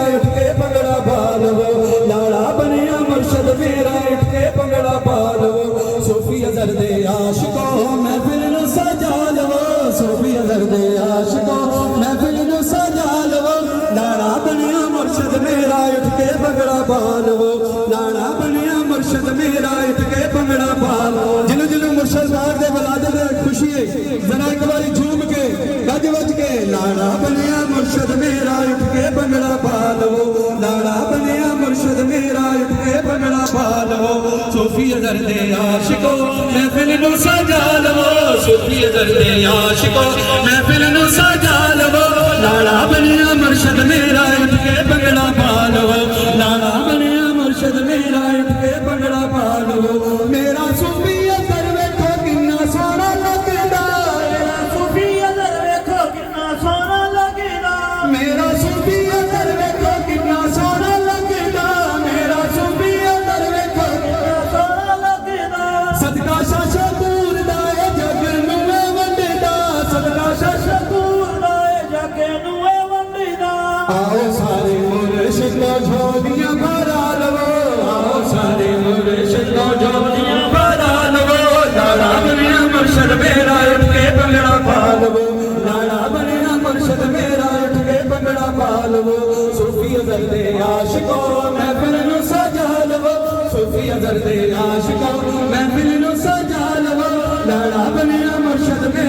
उठ के भंगड़ा पा लवो, लाड़ा बनिया मुर्शद मेरा उठ के भंगड़ा पा लवो। सूफी अज़हर दे आशिकों महफिल नूं सजा लवो, सूफी अज़हर दे आशिकों महफिल नूं सजा लवो। लाड़ा बनिया मुर्शद मेरा उठ के भंगड़ा पा लवो, लाड़ा बनिया मुर्शद मेरा उठ के भंगड़ा पा लवो। जिन्हों जिन्हों मुर्शद पाक दे वलादत दे खुशी है जरा एक बारी झूम के गज वज के लाड़ा बनिया मुर्शद मेरा उठ के भंगड़ा पा लवो, लाड़ा बनिया मुर्शद मेरा उठ के भंगड़ा पा लवो। सूफी अज़हर दे आशिकों महफिल नूं सजा लवो, सूफी अज़हर दे आशिकों महफिल नूं सजा लवो। लाड़ा बनिया मुर्शद मेरा उठ के भंगड़ा पा लवो, लाड़ा बनिया मुर्शद मेरा उठ के भंगड़ा पा लवो। मेरा सूफी अज़हर वेखो किन्ना सोहना लगदा, मेरा सूफी अज़हर वेखो किन्ना सोहना लगदा, मेरा सूफी अज़हर वेखो किन्ना सोहना लगदा, मेरा सूफी अज़हर वेखो किन्ना सोहना लगदा। सदका शशकूर दा ए जग नूं वंडदा, सदका शशकूर दा ए जग नूं वंडदा। आओ सारे मुर्शिद झोलियां भरा लवो, आओ सारे मुर्शिद झोलियां भरा लवो। लाड़ा बनिया मुर्शद मेरा उठ के भंगड़ा पा लवो, लाड़ा बनिया मुर्शद मेरा उठ के भंगड़ा पा लवो। सूफी अज़हर दे आशिकों महफिल नूं सजा लवो, सूफी अज़हर दे आशिकों